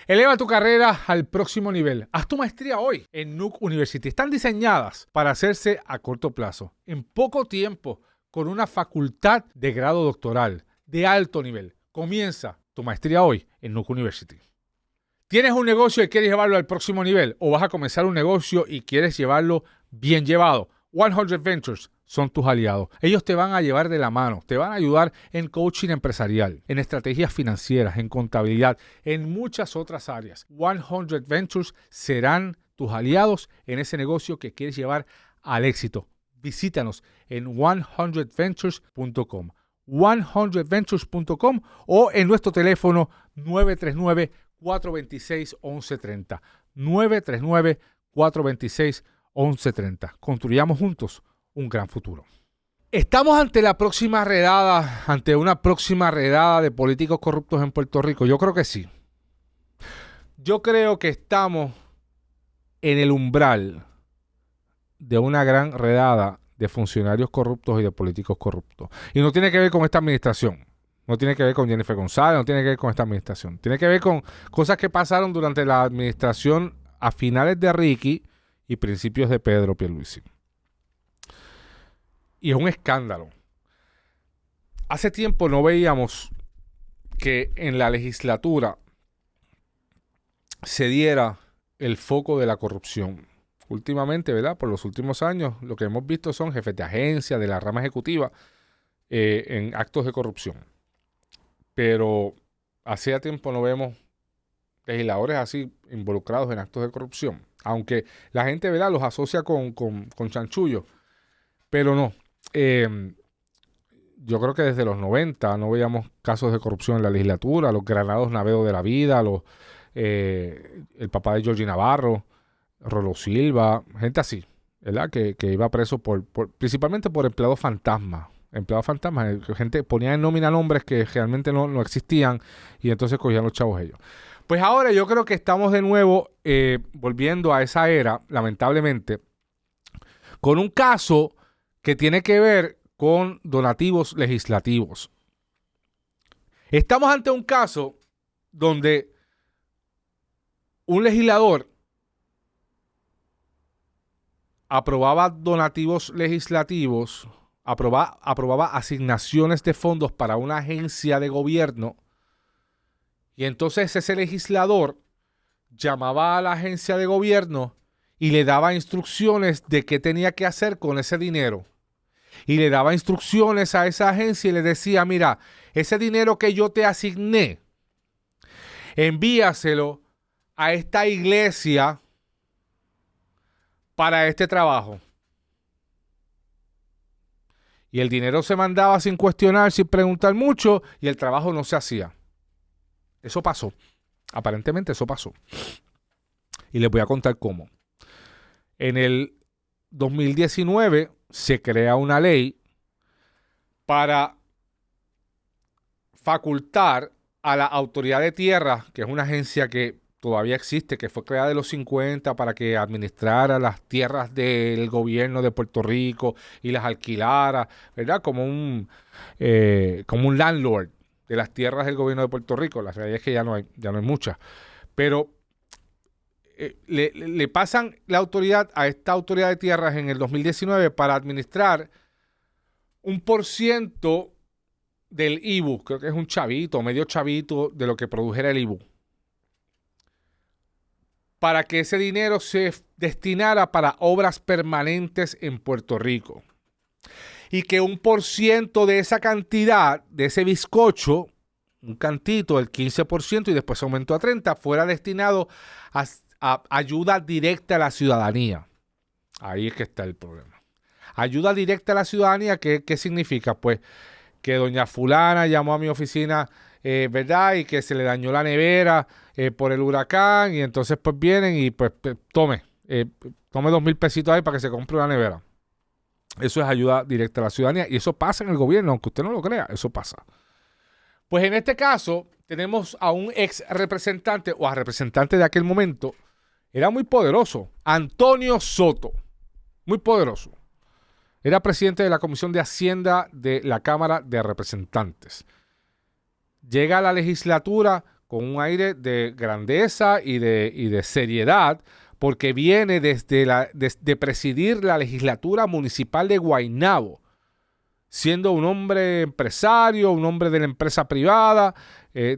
Eleva tu carrera al próximo nivel. Haz tu maestría hoy en Nuuk University. Están diseñadas para hacerse a corto plazo, en poco tiempo, con una facultad de grado doctoral de alto nivel. Comienza tu maestría hoy en Nuuk University. ¿Tienes un negocio y quieres llevarlo al próximo nivel? ¿O vas a comenzar un negocio y quieres llevarlo bien llevado? 100 Ventures son tus aliados. Ellos te van a llevar de la mano, te van a ayudar en coaching empresarial, en estrategias financieras, en contabilidad, en muchas otras áreas. 100 Ventures serán tus aliados en ese negocio que quieres llevar al éxito. Visítanos en 100ventures.com. 100ventures.com o en nuestro teléfono 939-426-1130. 939-426-1130. Construyamos juntos un gran futuro. Estamos ante una próxima redada de políticos corruptos en Puerto Rico. Yo creo que sí. Yo creo que estamos en el umbral de una gran redada de funcionarios corruptos y de políticos corruptos. Y no tiene que ver con esta administración. No tiene que ver con Jennifer González, no tiene que ver con esta administración. Tiene que ver con cosas que pasaron durante la administración a finales de Ricky y principios de Pedro Pierluisi. Y es un escándalo. Hace tiempo no veíamos que en la legislatura se diera el foco de la corrupción. Últimamente, ¿verdad? Por los últimos años, lo que hemos visto son jefes de agencia, de la rama ejecutiva, en actos de corrupción. Pero hacía tiempo no vemos legisladores así involucrados en actos de corrupción. Aunque la gente, ¿verdad?, los asocia con chanchullo. Pero no. Yo creo que desde los 90 no veíamos casos de corrupción en la legislatura. Los Granados Navedo de la vida, el papá de Georgie Navarro, Rolo Silva, gente así, ¿verdad? Que iba preso principalmente por empleados fantasmas. Gente ponía en nómina nombres que realmente no existían y entonces cogían los chavos ellos. Pues ahora yo creo que estamos de nuevo volviendo a esa era, lamentablemente, con un caso que tiene que ver con donativos legislativos. Estamos ante un caso donde un legislador aprobaba donativos legislativos, aprobaba asignaciones de fondos para una agencia de gobierno, y entonces ese legislador llamaba a la agencia de gobierno y le daba instrucciones de qué tenía que hacer con ese dinero. Y le daba instrucciones a esa agencia y le decía, mira, ese dinero que yo te asigné, envíaselo a esta iglesia para este trabajo. Y el dinero se mandaba sin cuestionar, sin preguntar mucho, y el trabajo no se hacía. Eso pasó. Aparentemente eso pasó. Y les voy a contar cómo. En el 2019 se crea una ley para facultar a la Autoridad de Tierras, que es una agencia que todavía existe, que fue creada en los 50 para que administrara las tierras del gobierno de Puerto Rico y las alquilara, ¿verdad? Como un landlord de las tierras del gobierno de Puerto Rico. La realidad es que ya no hay muchas. Pero le pasan la autoridad a esta Autoridad de Tierras en el 2019 para administrar 1% del IBU. Creo que es un chavito, medio chavito de lo que produjera el IBU, para que ese dinero se destinara para obras permanentes en Puerto Rico. Y que 1% de esa cantidad, de ese bizcocho, un cantito, el 15%, y después aumentó a 30%, fuera destinado a ayuda directa a la ciudadanía. Ahí es que está el problema. Ayuda directa a la ciudadanía, ¿qué significa? Pues que doña fulana llamó a mi oficina, ¿verdad? Y que se le dañó la nevera por el huracán, y entonces pues vienen y pues tome 2,000 pesitos ahí para que se compre una nevera. Eso es ayuda directa a la ciudadanía, y eso pasa en el gobierno, aunque usted no lo crea, eso pasa. Pues en este caso tenemos a un ex representante o a representante de aquel momento. Era muy poderoso, Antonio Soto, muy poderoso. Era presidente de la Comisión de Hacienda de la Cámara de Representantes. Llega a la legislatura con un aire de grandeza y de seriedad, porque viene desde presidir la legislatura municipal de Guaynabo, siendo un hombre empresario, un hombre de la empresa privada.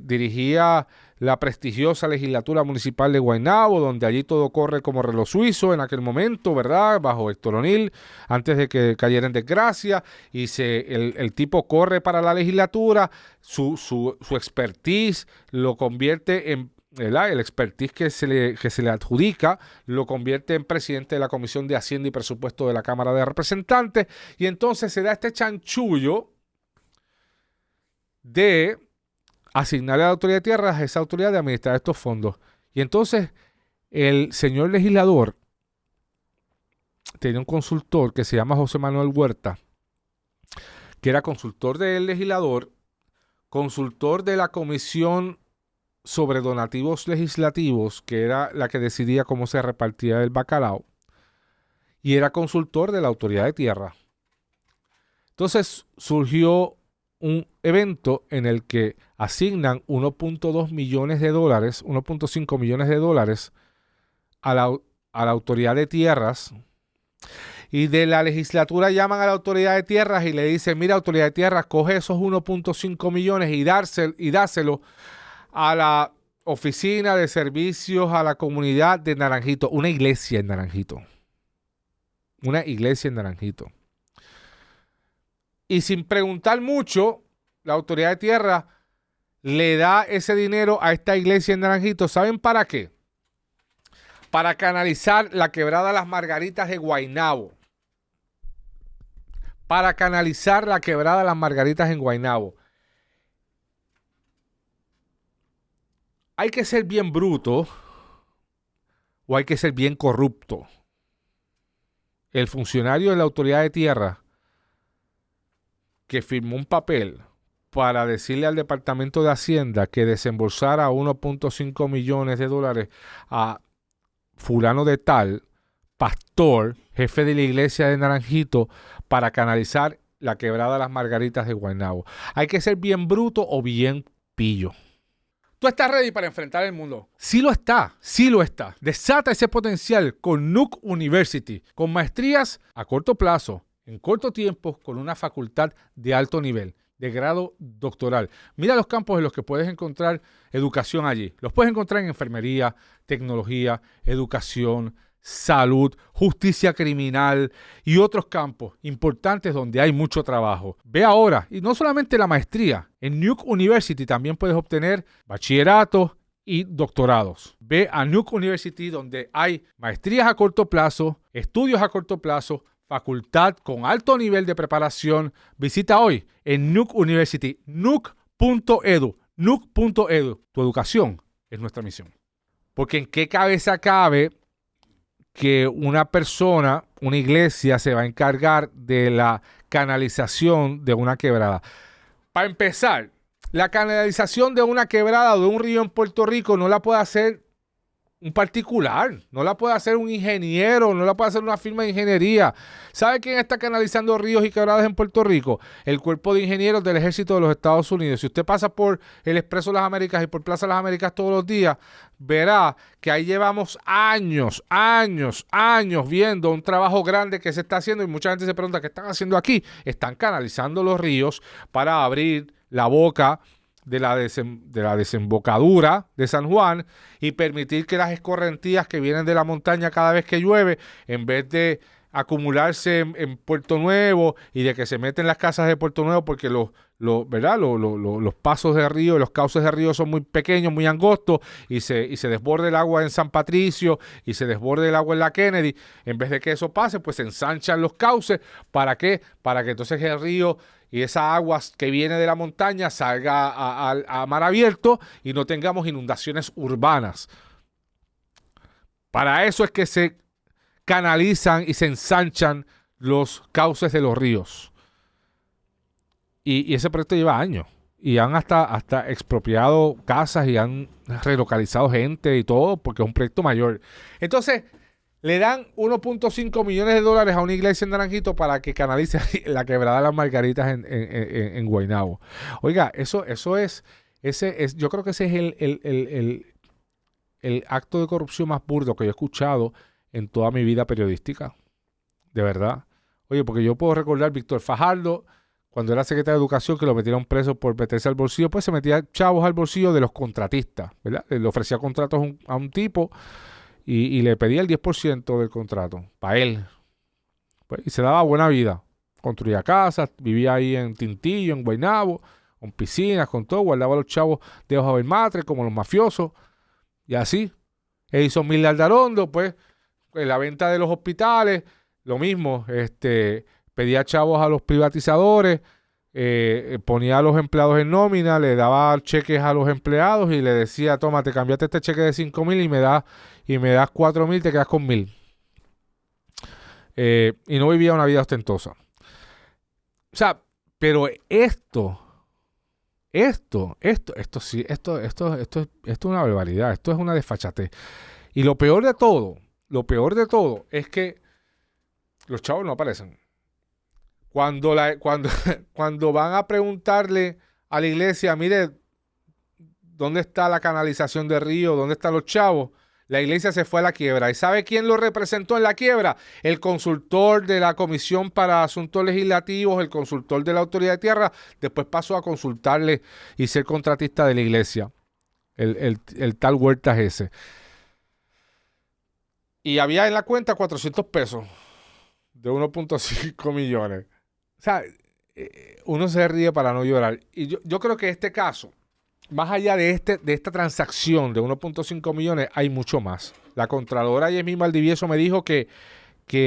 Dirigía la prestigiosa legislatura municipal de Guaynabo, donde allí todo corre como reloj suizo en aquel momento, ¿verdad? Bajo Héctor O'Neill, antes de que cayera en desgracia, y el tipo corre para la legislatura, su expertise lo convierte en, ¿verdad? El expertise que se le adjudica lo convierte en presidente de la Comisión de Hacienda y Presupuesto de la Cámara de Representantes, y entonces se da este chanchullo de asignarle a la autoridad de tierras esa autoridad de administrar estos fondos. Y entonces el señor legislador tenía un consultor que se llama José Manuel Huerta, que era consultor del legislador, consultor de la Comisión sobre Donativos Legislativos, que era la que decidía cómo se repartía el bacalao, y era consultor de la autoridad de tierra. Entonces surgió un evento en el que asignan 1.2 millones de dólares, 1.5 millones de dólares a la autoridad de tierras, y de la legislatura llaman a la autoridad de tierras y le dicen: mira, autoridad de tierras, coge esos 1.5 millones y dáselo a la oficina de servicios a la comunidad de Naranjito, una iglesia en Naranjito. Una iglesia en Naranjito. Y sin preguntar mucho, la autoridad de tierra le da ese dinero a esta iglesia en Naranjito. ¿Saben para qué? Para canalizar la quebrada Las Margaritas de Guaynabo. Para canalizar la quebrada Las Margaritas en Guaynabo. ¿Hay que ser bien bruto o hay que ser bien corrupto? El funcionario de la autoridad de tierra que firmó un papel para decirle al Departamento de Hacienda que desembolsara 1.5 millones de dólares a fulano de tal, pastor, jefe de la iglesia de Naranjito, para canalizar la quebrada Las Margaritas de Guaynabo. ¿Hay que ser bien bruto o bien pillo? ¿Tú estás ready para enfrentar el mundo? Sí lo está, sí lo está. Desata ese potencial con Nuke University, con maestrías a corto plazo, en corto tiempo, con una facultad de alto nivel, de grado doctoral. Mira los campos en los que puedes encontrar educación allí. Los puedes encontrar en enfermería, tecnología, educación, salud, justicia criminal y otros campos importantes donde hay mucho trabajo. Ve ahora, y no solamente la maestría, en Nuke University también puedes obtener bachillerato y doctorados. Ve a Nuke University, donde hay maestrías a corto plazo, estudios a corto plazo, facultad con alto nivel de preparación. Visita hoy en Nuke University, nuke.edu, nuke.edu. Tu educación es nuestra misión. Porque ¿en qué cabeza cabe que una persona, una iglesia, se va a encargar de la canalización de una quebrada? Para empezar, la canalización de una quebrada o de un río en Puerto Rico no la puede hacer un particular, no la puede hacer un ingeniero, no la puede hacer una firma de ingeniería. ¿Sabe quién está canalizando ríos y quebradas en Puerto Rico? El Cuerpo de Ingenieros del Ejército de los Estados Unidos. Si usted pasa por el Expreso Las Américas y por Plaza Las Américas todos los días, verá que ahí llevamos años viendo un trabajo grande que se está haciendo, y mucha gente se pregunta: ¿qué están haciendo aquí? Están canalizando los ríos para abrir la boca de la desembocadura de San Juan y permitir que las escorrentías que vienen de la montaña cada vez que llueve, en vez de acumularse en Puerto Nuevo y de que se meten las casas de Puerto Nuevo, porque ¿verdad? Los pasos de río, los cauces de río son muy pequeños, muy angostos, y se desborde el agua en San Patricio y se desborde el agua en la Kennedy. En vez de que eso pase, pues se ensanchan los cauces. ¿Para qué? Para que entonces el río y esa agua que viene de la montaña salga a mar abierto y no tengamos inundaciones urbanas. Para eso es que se canalizan y se ensanchan los cauces de los ríos. Y ese proyecto lleva años. Y han hasta expropiado casas y han relocalizado gente y todo, porque es un proyecto mayor. Entonces, le dan 1.5 millones de dólares a una iglesia en Naranjito para que canalice la quebrada de Las Margaritas en Guaynabo. Oiga, eso es Yo creo que ese es el acto de corrupción más burdo que yo he escuchado en toda mi vida periodística. De verdad. Oye, porque yo puedo recordar Víctor Fajardo, cuando era secretario de Educación, que lo metieron preso por meterse al bolsillo, pues se metía chavos al bolsillo de los contratistas, ¿verdad? Le ofrecía contratos a un tipo y le pedía el 10% del contrato para él. Pues, y se daba buena vida. Construía casas, vivía ahí en Tintillo, en Guaynabo, con piscinas, con todo, guardaba a los chavos debajo del matre, como los mafiosos, y así. Edison Miller Aldarondo, pues, en la venta de los hospitales, lo mismo, pedía chavos a los privatizadores, ponía a los empleados en nómina, le daba cheques a los empleados y le decía, toma, te cambiaste este cheque de 5,000 y me das 4,000, te quedas con 1,000. Y no vivía una vida ostentosa. O sea, pero esto sí, esto es una barbaridad, esto es una desfachatez. Y lo peor de todo es que los chavos no aparecen. Cuando van a preguntarle a la iglesia, mire, ¿dónde está la canalización de Río? ¿Dónde están los chavos? La iglesia se fue a la quiebra. ¿Y sabe quién lo representó en la quiebra? El consultor de la Comisión para Asuntos Legislativos, el consultor de la Autoridad de Tierra, después pasó a consultarle y ser contratista de la iglesia. El tal Huertas ese. Y había en la cuenta 400 pesos de 1.5 millones. O sea, uno se ríe para no llorar. Y yo creo que este caso, más allá de esta transacción de 1.5 millones, hay mucho más. La Contralora Yasmín Valdivieso me dijo que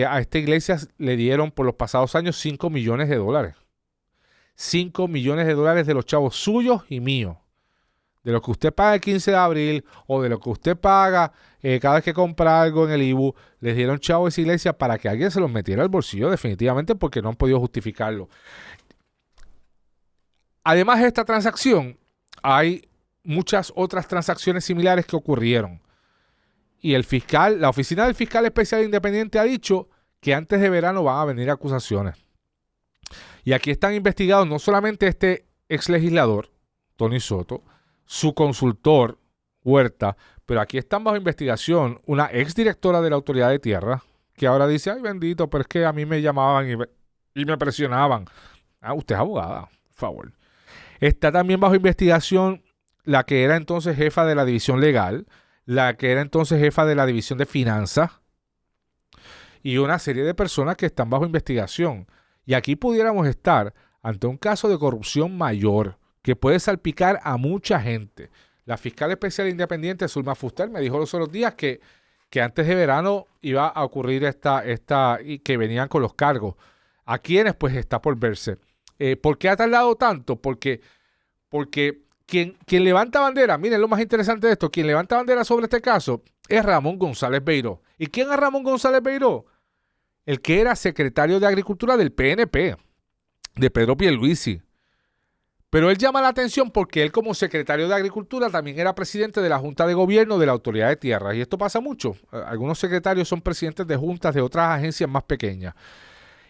a esta iglesia le dieron por los pasados años 5 millones de dólares. 5 millones de dólares de los chavos suyos y míos. De lo que usted paga el 15 de abril o de lo que usted paga cada vez que compra algo en el IBU, les dieron chavos a esa iglesia para que alguien se los metiera al bolsillo definitivamente porque no han podido justificarlo. Además de esta transacción, hay muchas otras transacciones similares que ocurrieron. Y la oficina del fiscal especial independiente ha dicho que antes de verano van a venir acusaciones. Y aquí están investigados no solamente este ex legislador, Tony Soto, su consultor, Huerta, pero aquí están bajo investigación una ex directora de la Autoridad de Tierra, que ahora dice, ay bendito, pero es que a mí me llamaban y me presionaban. Ah, usted es abogada, por favor. Está también bajo investigación la que era entonces jefa de la división legal, la que era entonces jefa de la división de finanzas y una serie de personas que están bajo investigación. Y aquí pudiéramos estar ante un caso de corrupción mayor que puede salpicar a mucha gente. La fiscal especial independiente, Zulma Fuster, me dijo los otros días que antes de verano iba a ocurrir y que venían con los cargos. ¿A quiénes? Pues está por verse. ¿Por qué ha tardado tanto? Porque quien levanta bandera, miren lo más interesante de esto, quien levanta bandera sobre este caso es Ramón González Beiró. ¿Y quién es Ramón González Beiró? El que era secretario de Agricultura del PNP, de Pedro Pierluisi. Pero él llama la atención porque él como secretario de Agricultura también era presidente de la Junta de Gobierno de la Autoridad de Tierras. Y esto pasa mucho. Algunos secretarios son presidentes de juntas de otras agencias más pequeñas.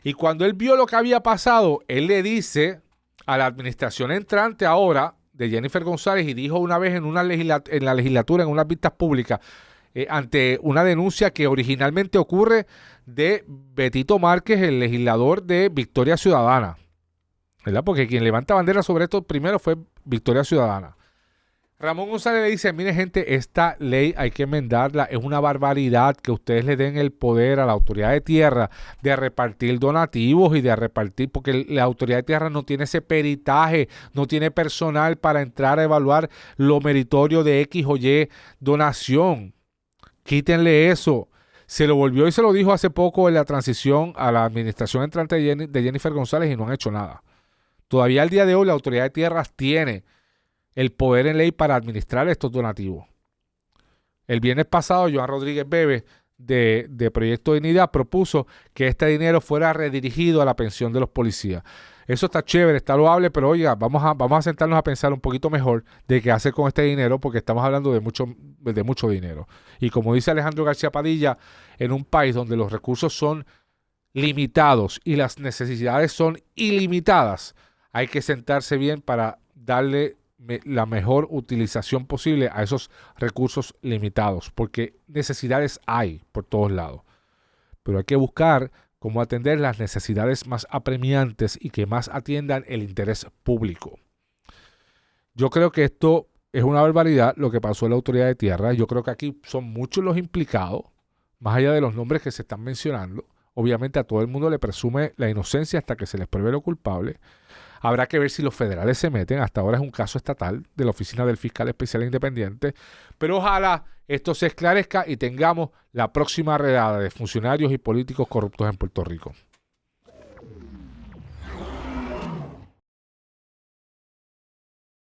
Y cuando él vio lo que había pasado, él le dice a la administración entrante ahora de Jennifer González y dijo una vez en la legislatura, en unas vistas públicas, ante una denuncia que originalmente ocurre de Betito Márquez, el legislador de Victoria Ciudadana, ¿verdad? Porque quien levanta bandera sobre esto primero fue Victoria Ciudadana. Ramón González le dice, mire gente, esta ley hay que enmendarla, es una barbaridad que ustedes le den el poder a la Autoridad de Tierra de repartir donativos y de repartir, porque la Autoridad de Tierra no tiene ese peritaje, no tiene personal para entrar a evaluar lo meritorio de X o Y donación. Quítenle eso. Se lo volvió y se lo dijo hace poco en la transición a la administración entrante de Jennifer González y no han hecho nada. Todavía al día de hoy la Autoridad de Tierras tiene el poder en ley para administrar estos donativos. El viernes pasado, Joan Rodríguez Bebe, de Proyecto Dignidad, propuso que este dinero fuera redirigido a la pensión de los policías. Eso está chévere, está loable, pero oiga, vamos a sentarnos a pensar un poquito mejor de qué hacer con este dinero, porque estamos hablando de mucho dinero. Y como dice Alejandro García Padilla, en un país donde los recursos son limitados y las necesidades son ilimitadas, hay que sentarse bien para darle la mejor utilización posible a esos recursos limitados, porque necesidades hay por todos lados. Pero hay que buscar cómo atender las necesidades más apremiantes y que más atiendan el interés público. Yo creo que esto es una barbaridad lo que pasó en la Autoridad de Tierra. Yo creo que aquí son muchos los implicados, más allá de los nombres que se están mencionando. Obviamente a todo el mundo le presume la inocencia hasta que se les pruebe lo culpable. Habrá que ver si los federales se meten. Hasta ahora es un caso estatal de la Oficina del Fiscal Especial Independiente. Pero ojalá esto se esclarezca y tengamos la próxima redada de funcionarios y políticos corruptos en Puerto Rico.